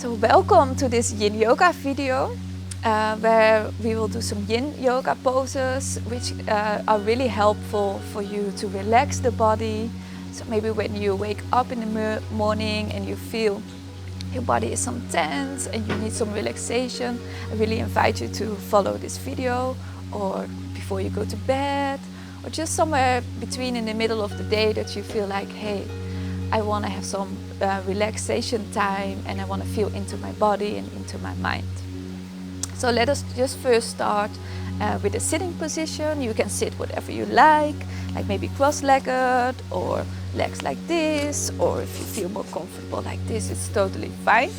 So welcome to this yin yoga video where we will do some yin yoga poses which are really helpful for you to relax the body. So maybe when you wake up in the morning and you feel your body is some tense and you need some relaxation, I really invite you to follow this video, or before you go to bed, or just somewhere between in the middle of the day that you feel like, hey, I want to have some relaxation time and I want to feel into my body and into my mind. So let us just first start with a sitting position. You can sit whatever you like maybe cross-legged or legs like this, or if you feel more comfortable like this, it's totally fine.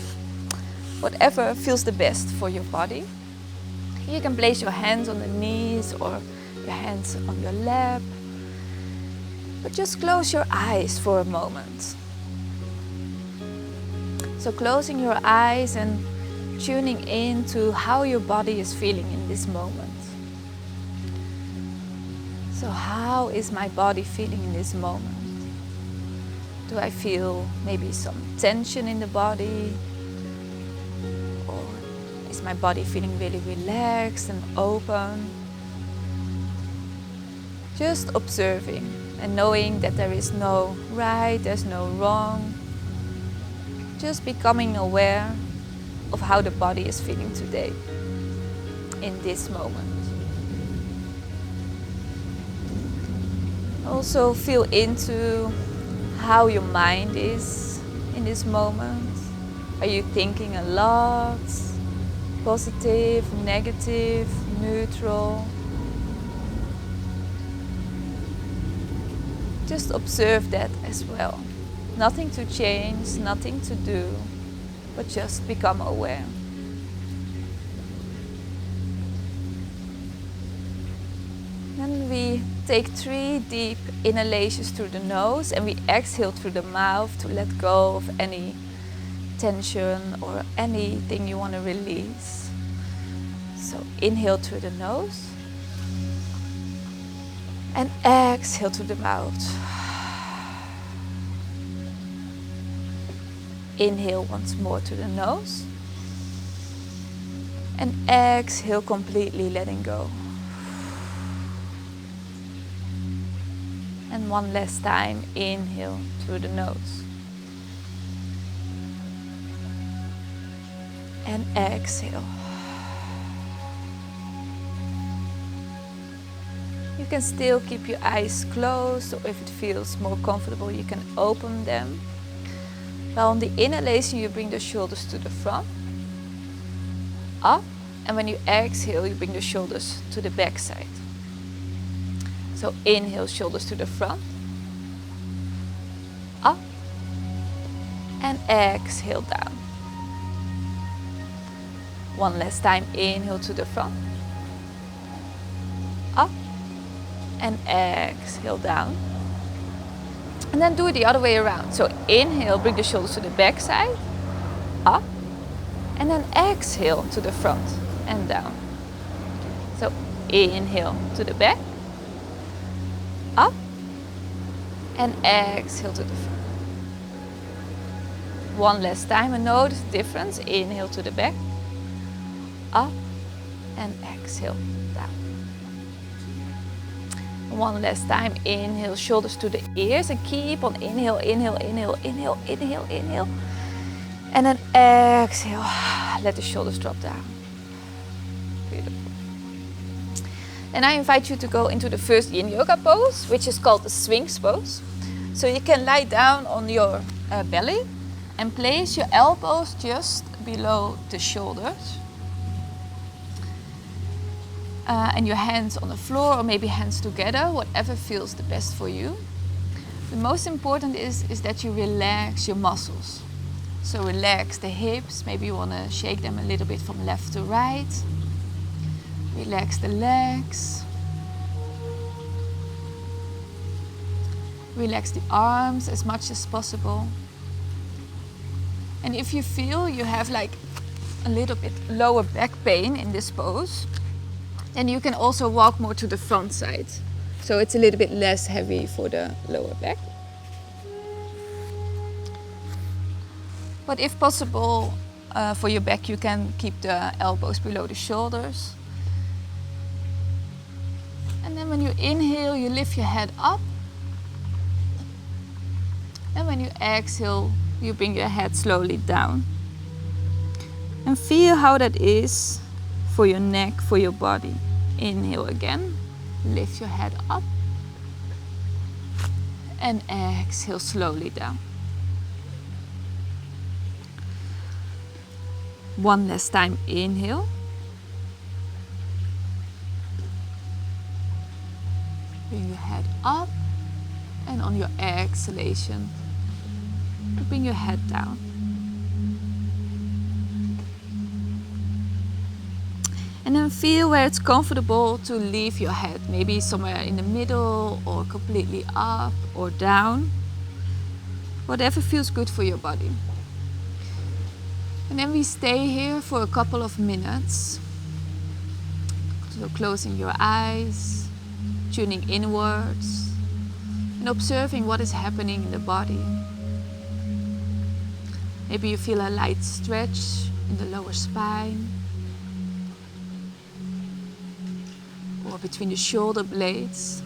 Whatever feels the best for your body. You can place your hands on the knees or your hands on your lap. But just close your eyes for a moment. So closing your eyes and tuning in to how your body is feeling in this moment. So how is my body feeling in this moment? Do I feel maybe some tension in the body? Or is my body feeling really relaxed and open? Just observing and knowing that there is no right, there's no wrong. Just becoming aware of how the body is feeling today, in this moment. Also feel into how your mind is in this moment. Are you thinking a lot? Positive, negative, neutral? Just observe that as well. Nothing to change, nothing to do, but just become aware. Then we take 3 deep inhalations through the nose and we exhale through the mouth to let go of any tension or anything you want to release. So inhale through the nose and exhale through the mouth. Inhale once more through the nose and exhale completely, letting go. And one last time, inhale through the nose and exhale. You can still keep your eyes closed, or if it feels more comfortable you can open them. Well, on the inhalation you bring the shoulders to the front, up, and when you exhale you bring the shoulders to the back side. So inhale, shoulders to the front, up, and exhale down. One last time, inhale to the front, up, and exhale down. And then do it the other way around. So inhale, bring the shoulders to the back side, up, and then exhale to the front and down. So inhale to the back, up, and exhale to the front. One last time and notice the difference. Inhale to the back, up, and exhale down. One last time, inhale, shoulders to the ears, and keep on inhale, inhale, inhale, inhale, inhale, inhale. And then exhale, let the shoulders drop down. Beautiful. And I invite you to go into the first yin yoga pose, which is called the Spinx pose. So you can lie down on your belly and place your elbows just below the shoulders. And your hands on the floor, or maybe hands together, whatever feels the best for you. The most important is that you relax your muscles. So relax the hips, maybe you want to shake them a little bit from left to right. Relax the legs. Relax the arms as much as possible. And if you feel you have like a little bit lower back pain in this pose, then you can also walk more to the front side. So it's a little bit less heavy for the lower back. But if possible, for your back, you can keep the elbows below the shoulders. And then when you inhale, you lift your head up. And when you exhale, you bring your head slowly down. And feel how that is for your neck, for your body. Inhale again, lift your head up. And exhale slowly down. One last time, inhale. Bring your head up, and on your exhalation, you bring your head down. And then feel where it's comfortable to leave your head, maybe somewhere in the middle or completely up or down. Whatever feels good for your body. And then we stay here for a couple of minutes. So closing your eyes, tuning inwards, and observing what is happening in the body. Maybe you feel a light stretch in the lower spine, or between the shoulder blades.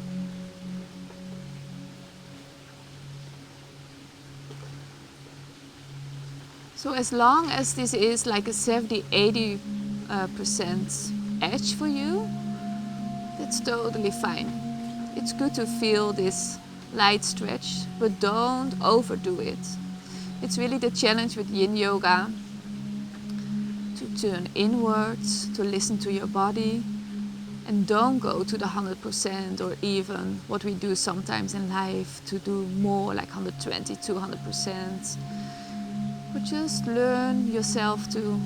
So as long as this is like a 70-80% edge for you, that's totally fine. It's good to feel this light stretch, but don't overdo it. It's really the challenge with Yin Yoga, to turn inwards, to listen to your body, and don't go to the 100% or even what we do sometimes in life to do more like 120, 200%. But just learn yourself to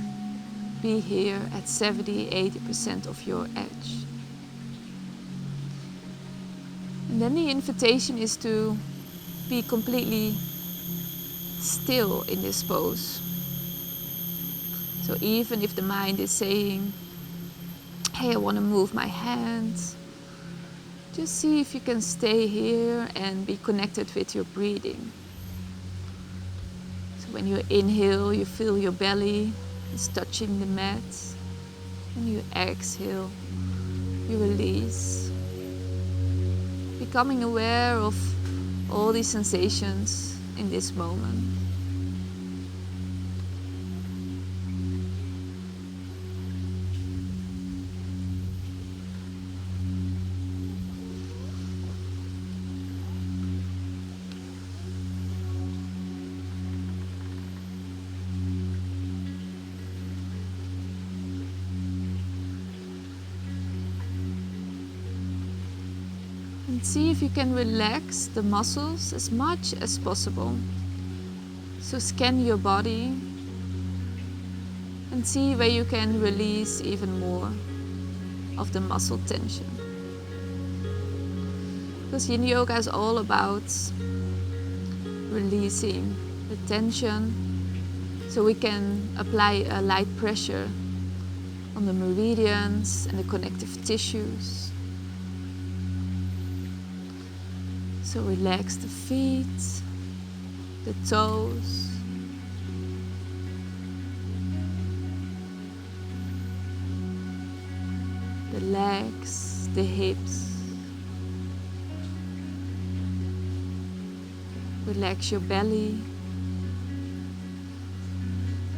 be here at 70-80% of your edge. And then the invitation is to be completely still in this pose. So even if the mind is saying, hey, I want to move my hands, just see if you can stay here and be connected with your breathing. When you inhale, you feel your belly is touching the mat. When you exhale, you release. Becoming aware of all these sensations in this moment. And see if you can relax the muscles as much as possible. So scan your body and see where you can release even more of the muscle tension. Because Yin Yoga is all about releasing the tension so we can apply a light pressure on the meridians and the connective tissues. So relax the feet, the toes, the legs, the hips. Relax your belly.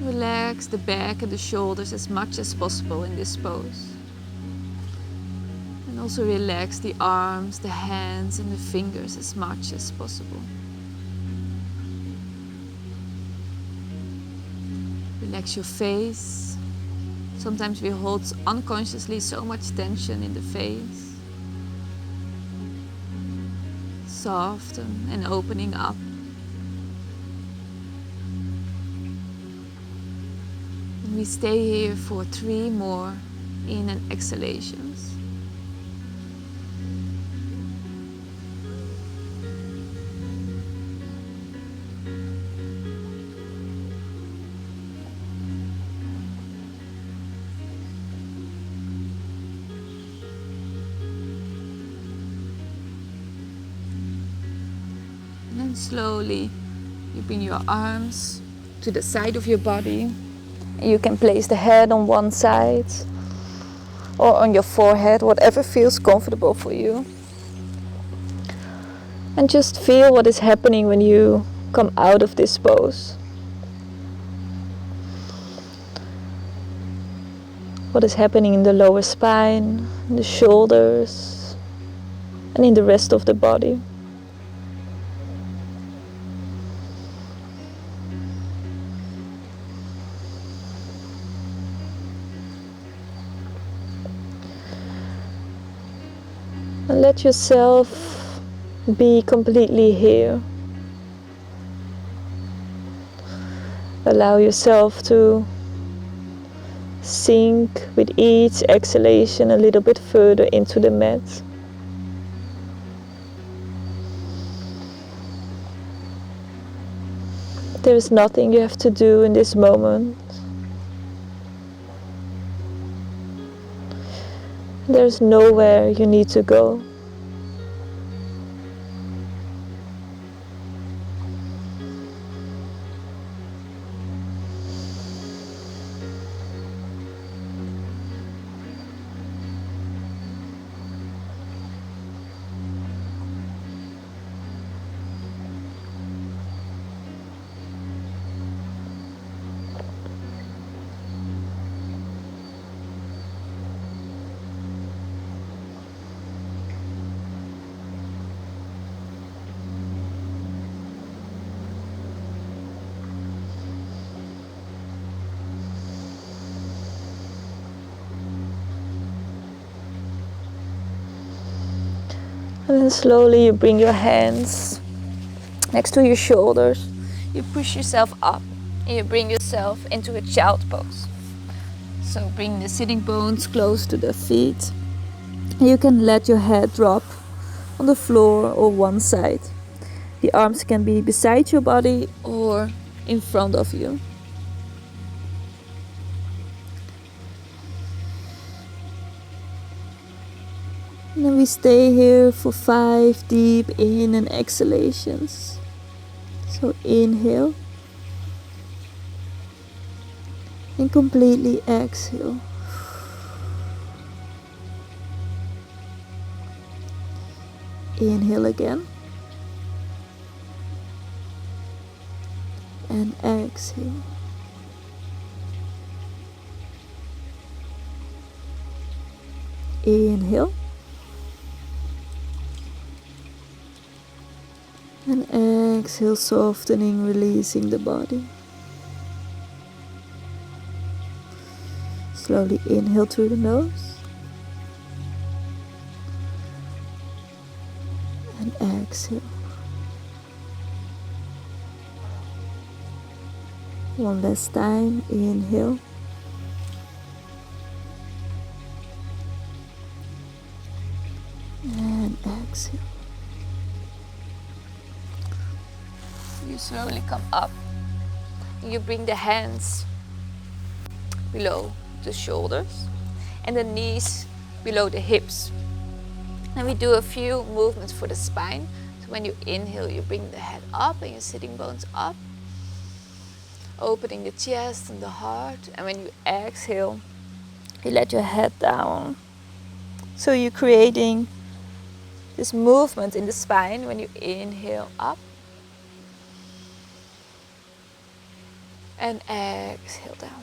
Relax the back and the shoulders as much as possible in this pose. And also relax the arms, the hands and the fingers as much as possible. Relax your face. Sometimes we hold unconsciously so much tension in the face. Soften and opening up. And we stay here for 3 more in and exhalations. And then slowly you bring your arms to the side of your body You can place the head on one side or on your forehead, whatever feels comfortable for you. And just feel what is happening when you come out of this pose. What is happening in the lower spine, in the shoulders, and in the rest of the body. And let yourself be completely here. Allow yourself to sink with each exhalation a little bit further into the mat. There is nothing you have to do in this moment. There's nowhere you need to go. And then slowly you bring your hands next to your shoulders. You push yourself up and you bring yourself into a child pose. So bring the sitting bones close to the feet. You can let your head drop on the floor or one side. The arms can be beside your body or in front of you. And then we stay here for 5 deep in and exhalations. So inhale and completely exhale. Inhale again and exhale. Inhale and exhale, softening, releasing the body. Slowly inhale through the nose and exhale. One last time, inhale and exhale. You slowly come up. You bring the hands below the shoulders and the knees below the hips. And we do a few movements for the spine. So when you inhale, you bring the head up and your sitting bones up, opening the chest and the heart. And when you exhale, you let your head down. So you're creating this movement in the spine when you inhale up and exhale down.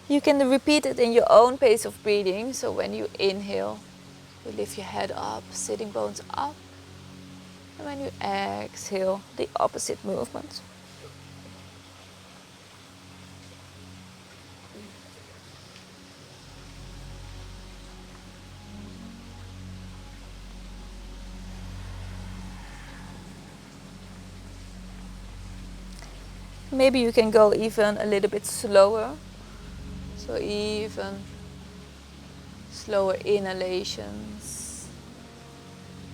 You can repeat it in your own pace of breathing. So when you inhale, you lift your head up, sitting bones up. And when you exhale, the opposite movement. Maybe you can go even a little bit slower. So even slower inhalations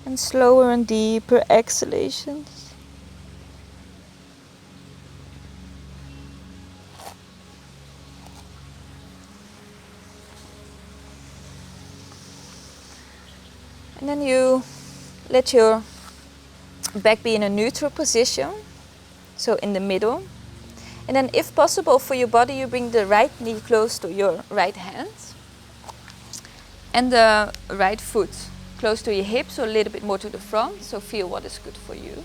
and slower and deeper exhalations. And then you let your back be in a neutral position. So in the middle. And then if possible for your body, you bring the right knee close to your right hand. And the right foot close to your hips, so a little bit more to the front. So feel what is good for you.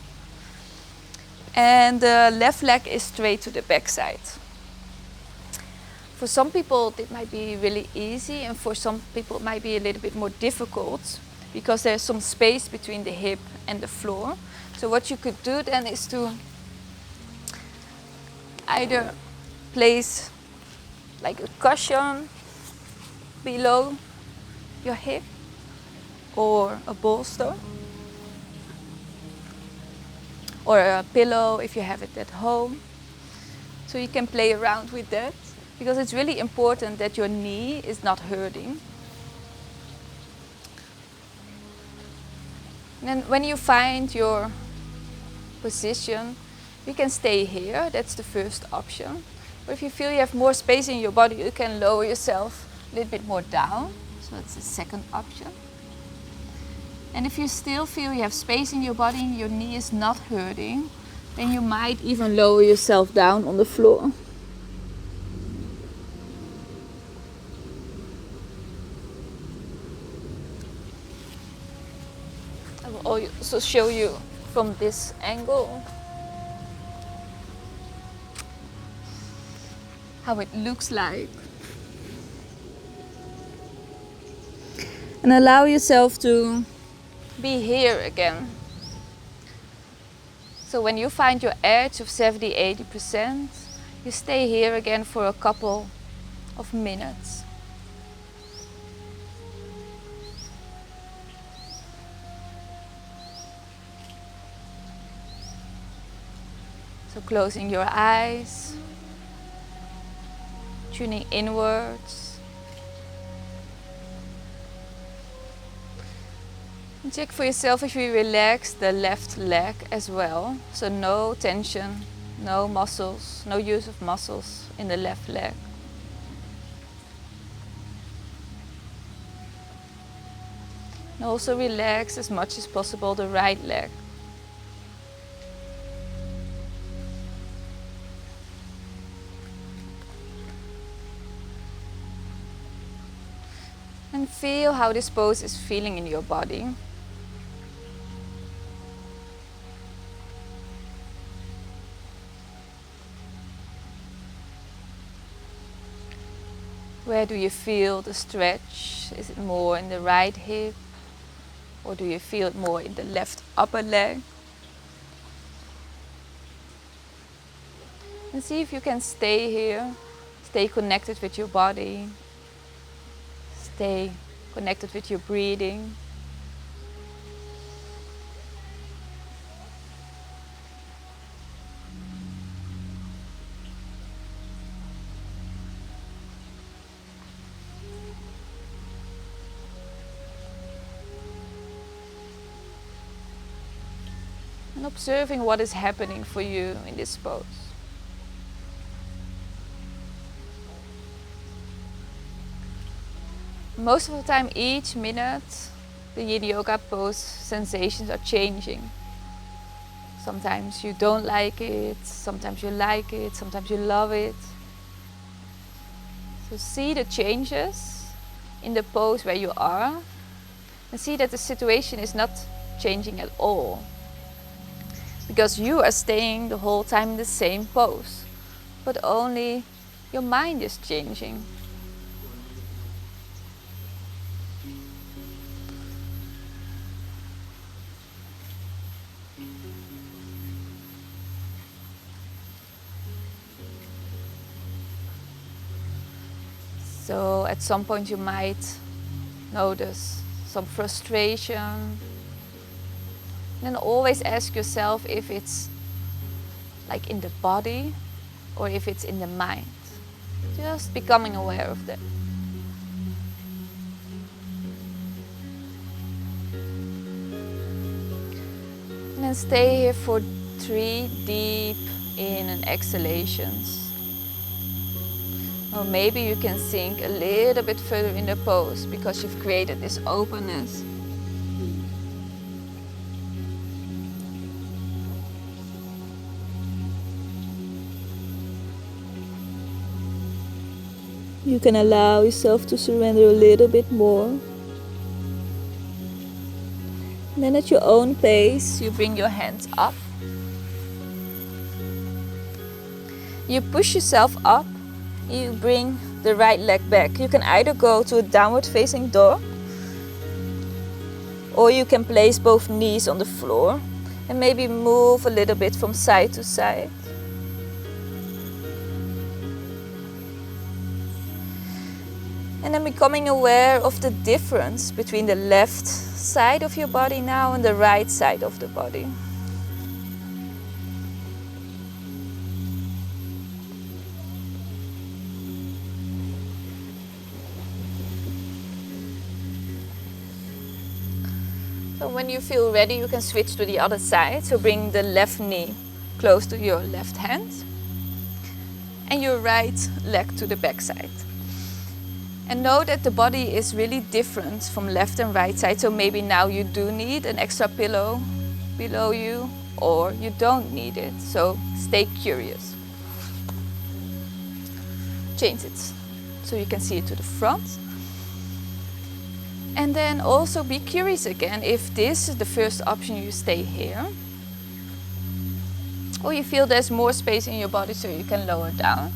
And the left leg is straight to the back side. For some people it might be really easy, and for some people it might be a little bit more difficult because there's some space between the hip and the floor. So what you could do then is to either place like a cushion below your hip or a bolster or a pillow if you have it at home. So you can play around with that, because it's really important that your knee is not hurting. And then when you find your position, you can stay here, that's the first option. Or if you feel you have more space in your body, you can lower yourself a little bit more down. So that's the second option. And if you still feel you have space in your body and your knee is not hurting, then you might even lower yourself down on the floor. I will also show you from this angle how it looks like. And allow yourself to be here again. So when you find your edge of 70-80%, you stay here again for a couple of minutes. So closing your eyes, tuning inwards. And check for yourself if you relax the left leg as well. So no tension, no muscles, no use of muscles in the left leg. And also relax as much as possible the right leg. And feel how this pose is feeling in your body. Where do you feel the stretch? Is it more in the right hip? Or do you feel it more in the left upper leg? And see if you can stay here, stay connected with your body. Stay connected with your breathing. And observing what is happening for you in this pose. Most of the time, each minute, the yin yoga pose sensations are changing. Sometimes you don't like it, sometimes you like it, sometimes you love it. So see the changes in the pose where you are, and see that the situation is not changing at all. Because you are staying the whole time in the same pose, but only your mind is changing. So at some point you might notice some frustration. And always ask yourself if it's like in the body or if it's in the mind. Just becoming aware of that. And then stay here for 3 deep in and exhalations. Or maybe you can sink a little bit further in the pose because you've created this openness. you can allow yourself to surrender a little bit more. And then at your own pace, you bring your hands up. You push yourself up. You bring the right leg back. You can either go to a downward facing dog, or you can place both knees on the floor and maybe move a little bit from side to side. And then becoming aware of the difference between the left side of your body now and the right side of the body. So when you feel ready, you can switch to the other side. So bring the left knee close to your left hand and your right leg to the back side. And know that the body is really different from left and right side. So maybe now you do need an extra pillow below you, or you don't need it. So stay curious. Change it so you can see it to the front. And then also be curious again, if this is the first option, you stay here. Or you feel there's more space in your body so you can lower down.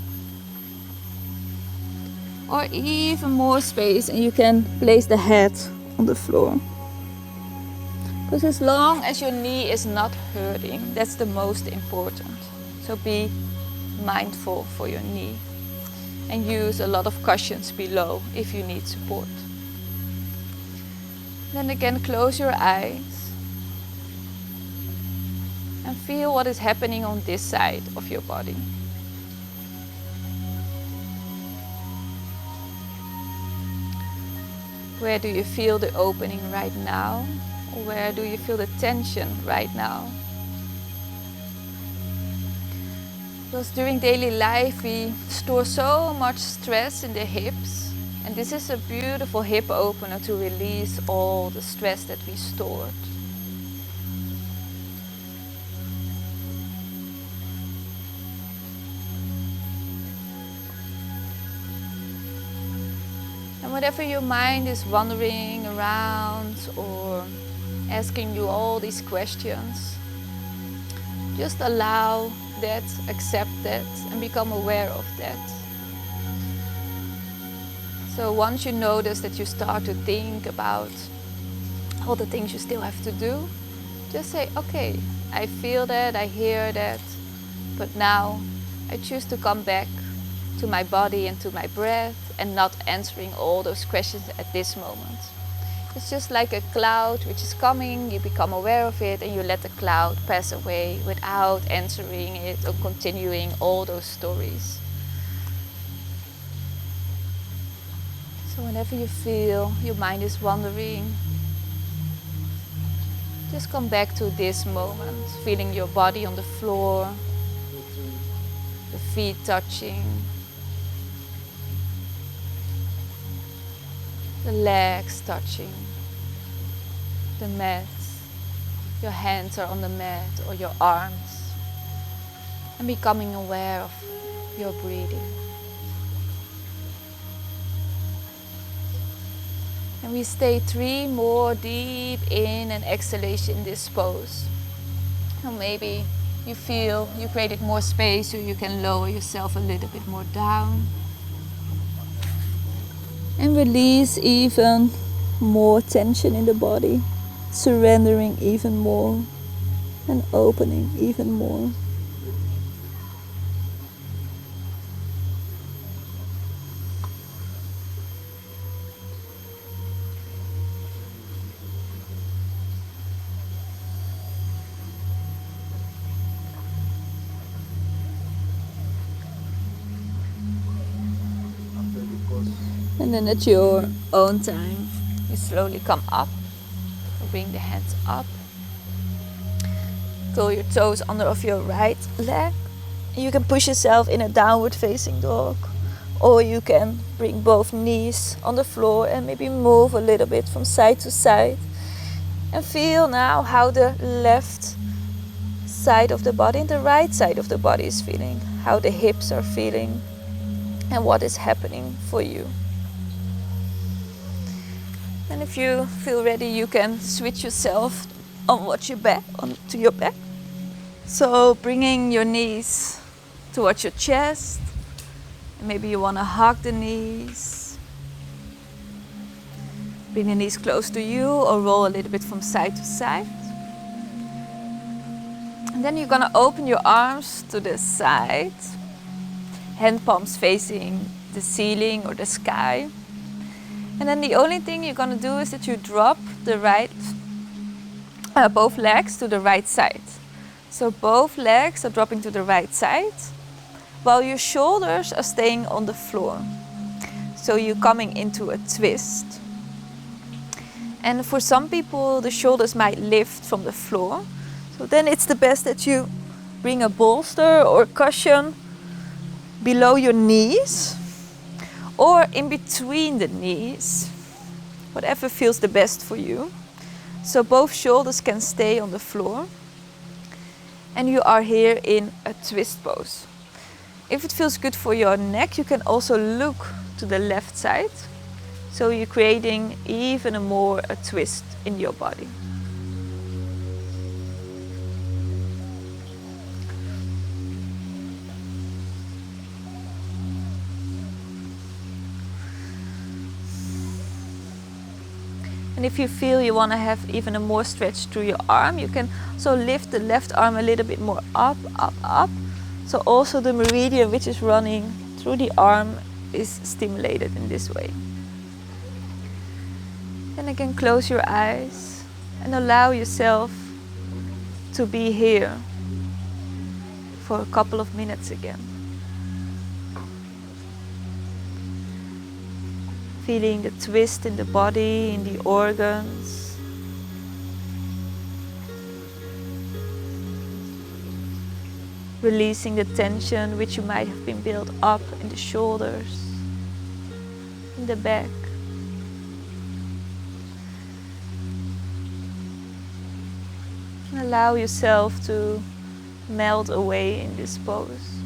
Or even more space and you can place the head on the floor. Because as long as your knee is not hurting, that's the most important. So be mindful for your knee and use a lot of cushions below if you need support. Then again, close your eyes and feel what is happening on this side of your body. Where do you feel the opening right now? Or where do you feel the tension right now? Because during daily life we store so much stress in the hips. And this is a beautiful hip opener to release all the stress that we stored. And whatever your mind is wandering around or asking you all these questions, just allow that, accept that, and become aware of that. So once you notice that you start to think about all the things you still have to do, just say, okay, I feel that, I hear that, but now I choose to come back to my body and to my breath and not answering all those questions at this moment. It's just like a cloud which is coming, you become aware of it and you let the cloud pass away without answering it or continuing all those stories. So whenever you feel your mind is wandering, just come back to this moment, feeling your body on the floor, the feet touching, the legs touching, the mat, your hands are on the mat or your arms, and becoming aware of your breathing. And we stay 3 more deep in and exhalation in this pose. And maybe you feel you created more space so you can lower yourself a little bit more down. And release even more tension in the body, surrendering even more and opening even more. And then at your own time, you slowly come up, bring the hands up, curl your toes under of your right leg. You can push yourself in a downward facing dog, or you can bring both knees on the floor and maybe move a little bit from side to side. And feel now how the left side of the body and the right side of the body is feeling, how the hips are feeling, and what is happening for you. And if you feel ready, you can switch yourself onto your back. So bringing your knees towards your chest. And maybe you want to hug the knees. Bring the knees close to you or roll a little bit from side to side. And then you're going to open your arms to the side. Hand palms facing the ceiling or the sky. And then the only thing you're going to do is that you drop the both legs to the right side. So both legs are dropping to the right side, while your shoulders are staying on the floor. So you're coming into a twist. And for some people, the shoulders might lift from the floor. So then it's the best that you bring a bolster or cushion below your knees or in between the knees, whatever feels the best for you. So both shoulders can stay on the floor. And you are here in a twist pose. If it feels good for your neck, you can also look to the left side. So you're creating even a twist in your body. And if you feel you want to have even a more stretch through your arm, you can also lift the left arm a little bit more up, up, up. So also the meridian which is running through the arm is stimulated in this way. Then again, close your eyes and allow yourself to be here for a couple of minutes again. Feeling the twist in the body, in the organs. Releasing the tension which you might have been built up in the shoulders, in the back. And allow yourself to melt away in this pose.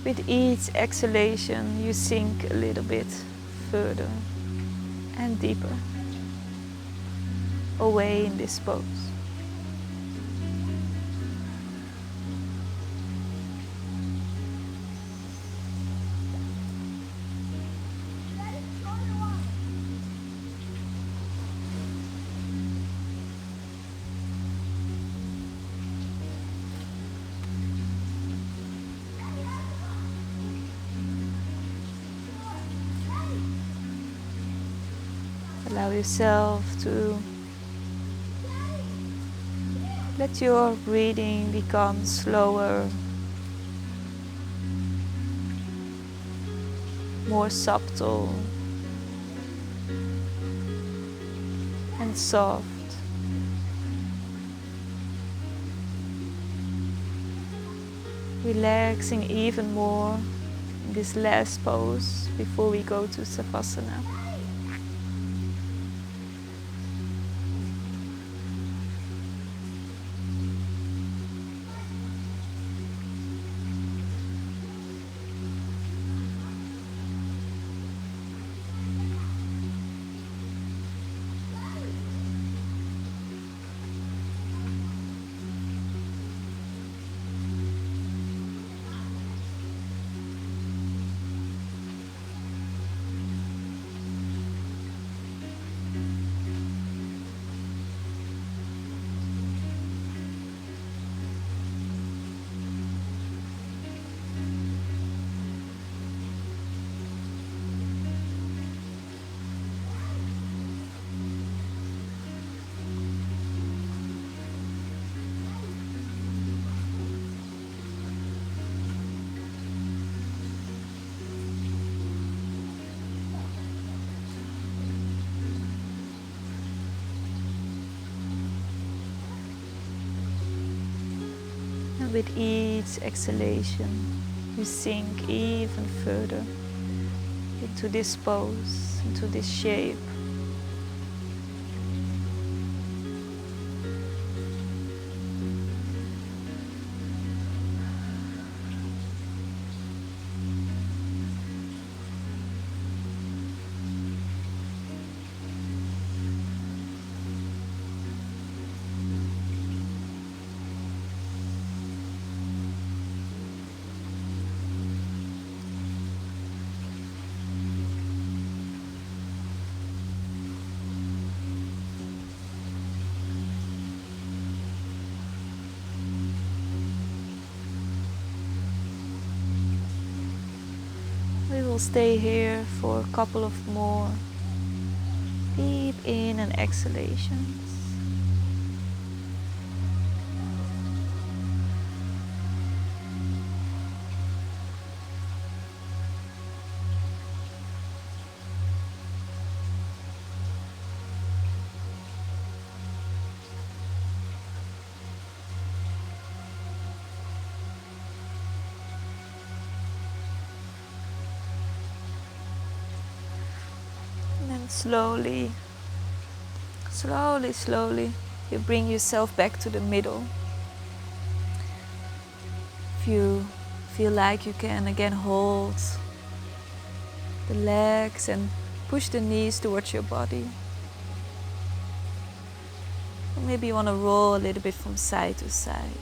With each exhalation, you sink a little bit further and deeper away in this pose. Allow yourself to let your breathing become slower, more subtle and soft. Relaxing even more in this last pose before we go to Savasana. With each exhalation, you sink even further into this pose, into this shape. we'll stay here for a couple of more deep in and exhalations. And then slowly, you bring yourself back to the middle. If you feel like you can again hold the legs and push the knees towards your body. Or maybe you want to roll a little bit from side to side.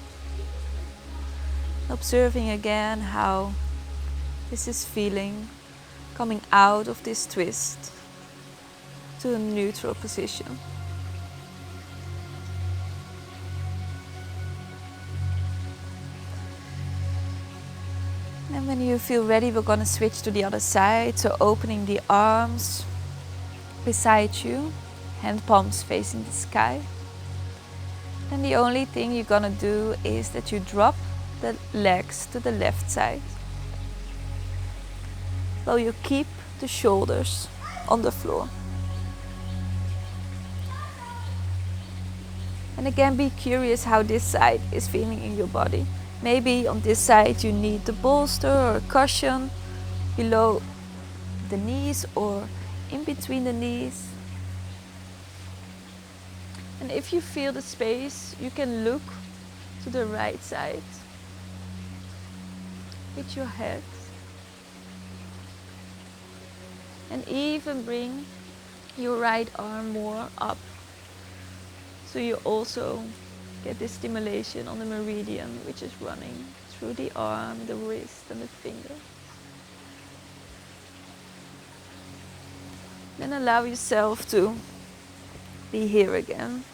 Observing again how this is feeling, coming out of this twist to a neutral position. And when you feel ready, we're going to switch to the other side. So opening the arms beside you, hand palms facing the sky. And the only thing you're going to do is that you drop the legs to the left side, while you keep the shoulders on the floor. And again, be curious how this side is feeling in your body. Maybe on this side you need the bolster or a cushion below the knees or in between the knees. And if you feel the space, you can look to the right side with your head. And even bring your right arm more up. So you also get this stimulation on the meridian, which is running through the arm, the wrist and the finger. Then allow yourself to be here again.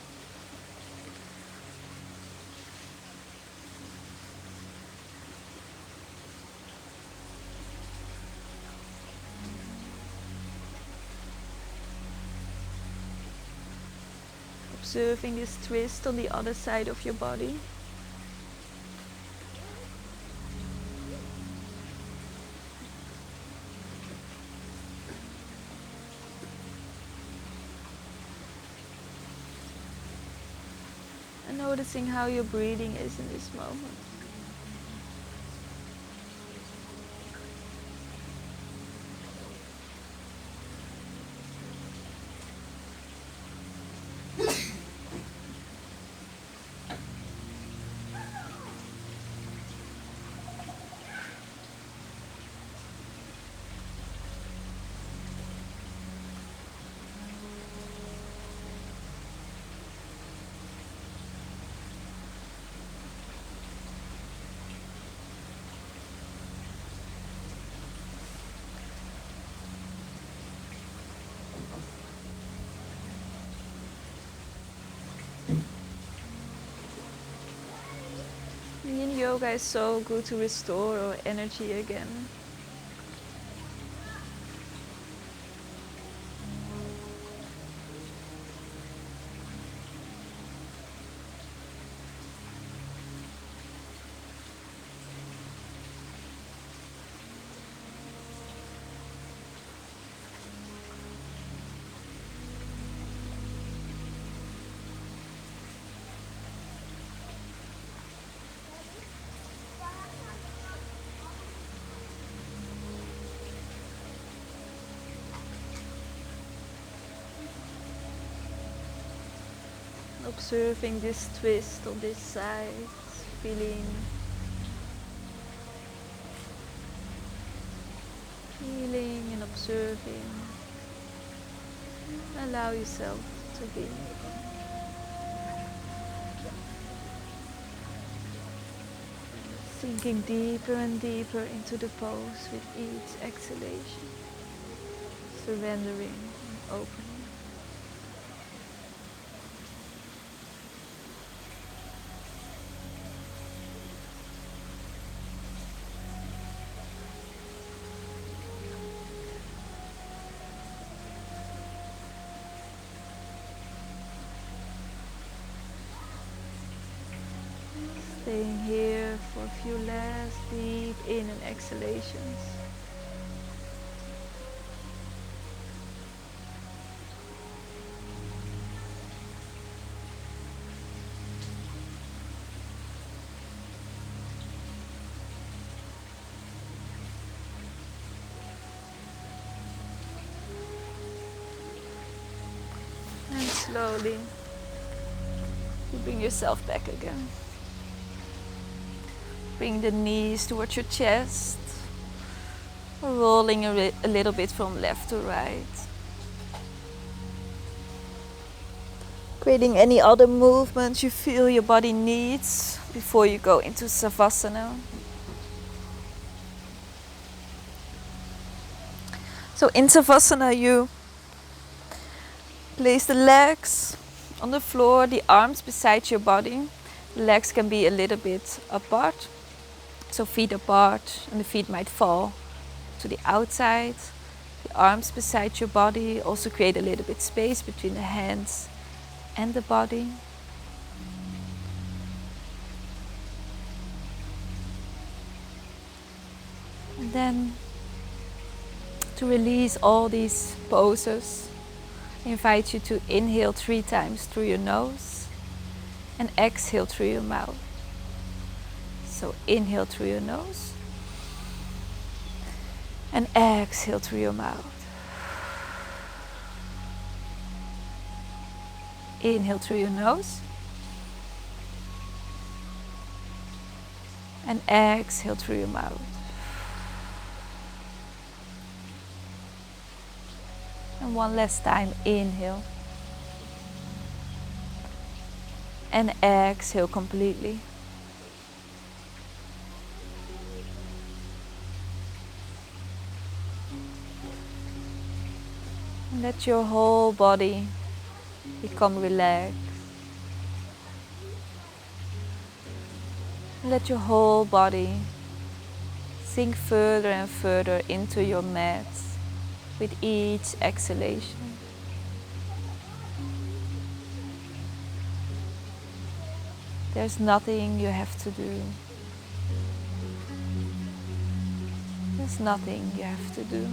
Observing this twist on the other side of your body. And noticing how your breathing is in this moment. Yin yoga is so good to restore our energy again. Observing this twist on this side, feeling, feeling and observing. Allow yourself to be. Sinking deeper and deeper into the pose with each exhalation. Surrendering and opening. Staying here for a few last deep in and exhalations. And slowly you bring yourself back again. Bring the knees towards your chest, rolling a little bit from left to right. Creating any other movements you feel your body needs before you go into Savasana. So in Savasana you place the legs on the floor, the arms beside your body. The legs can be a little bit apart. So feet apart, and the feet might fall to the outside. The arms beside your body also create a little bit space between the hands and the body. And then to release all these poses, I invite you to inhale 3 times through your nose and exhale through your mouth. So inhale through your nose and exhale through your mouth. Inhale through your nose and exhale through your mouth. And one last time, inhale and exhale completely. Let your whole body become relaxed. Let your whole body sink further and further into your mat with each exhalation. There's nothing you have to do. There's nothing you have to do.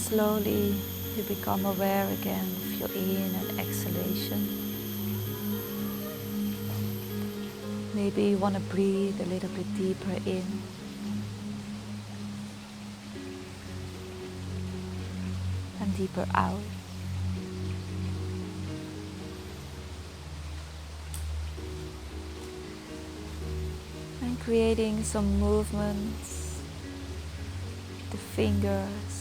Slowly you become aware again of your in and exhalation. Maybe you want to breathe a little bit deeper in. And deeper out. And creating some movements, the fingers,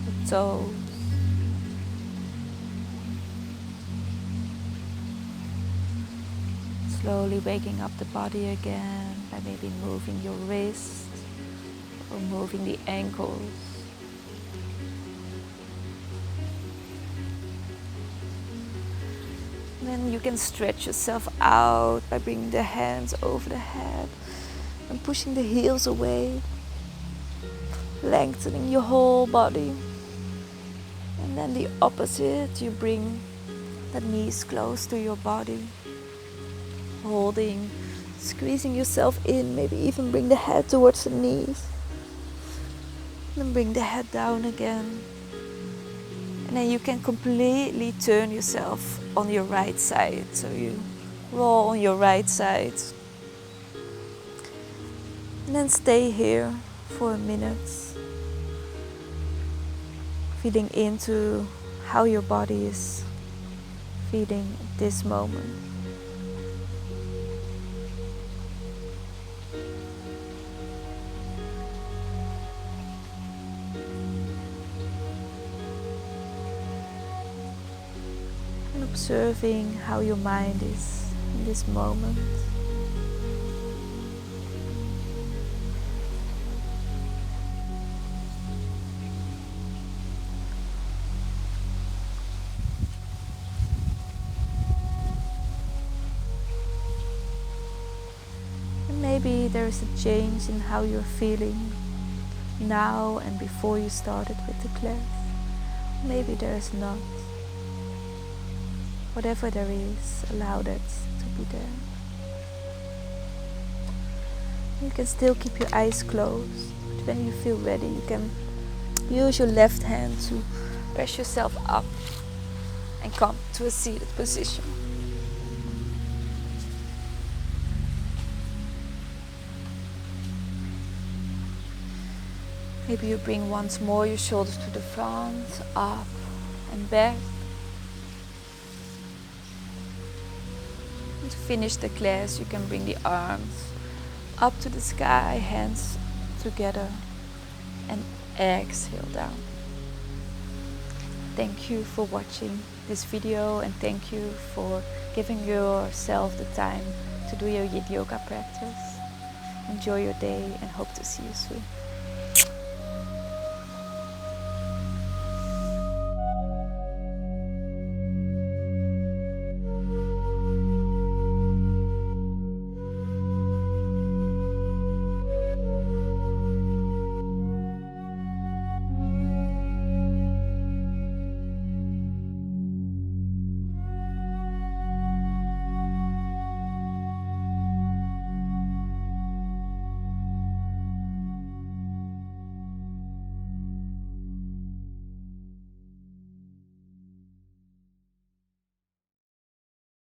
the toes. Slowly waking up the body again by maybe moving your wrist or moving the ankles. And then you can stretch yourself out by bringing the hands over the head and pushing the heels away, lengthening your whole body. And then the opposite, you bring the knees close to your body, holding, squeezing yourself in, maybe even bring the head towards the knees. And then bring the head down again. And then you can completely turn yourself on your right side. So you roll on your right side. And then stay here for a minute. Feeling into how your body is feeling at this moment. Observing how your mind is in this moment. And maybe there is a change in how you're feeling now and before you started with the class. Maybe there is not. Whatever there is, allow that to be there. You can still keep your eyes closed, but when you feel ready, you can use your left hand to press yourself up and come to a seated position. Maybe you bring once more your shoulders to the front, up and back. To finish the class, you can bring the arms up to the sky, hands together, and exhale down. Thank you for watching this video, and thank you for giving yourself the time to do your yin yoga practice. Enjoy your day and hope to see you soon.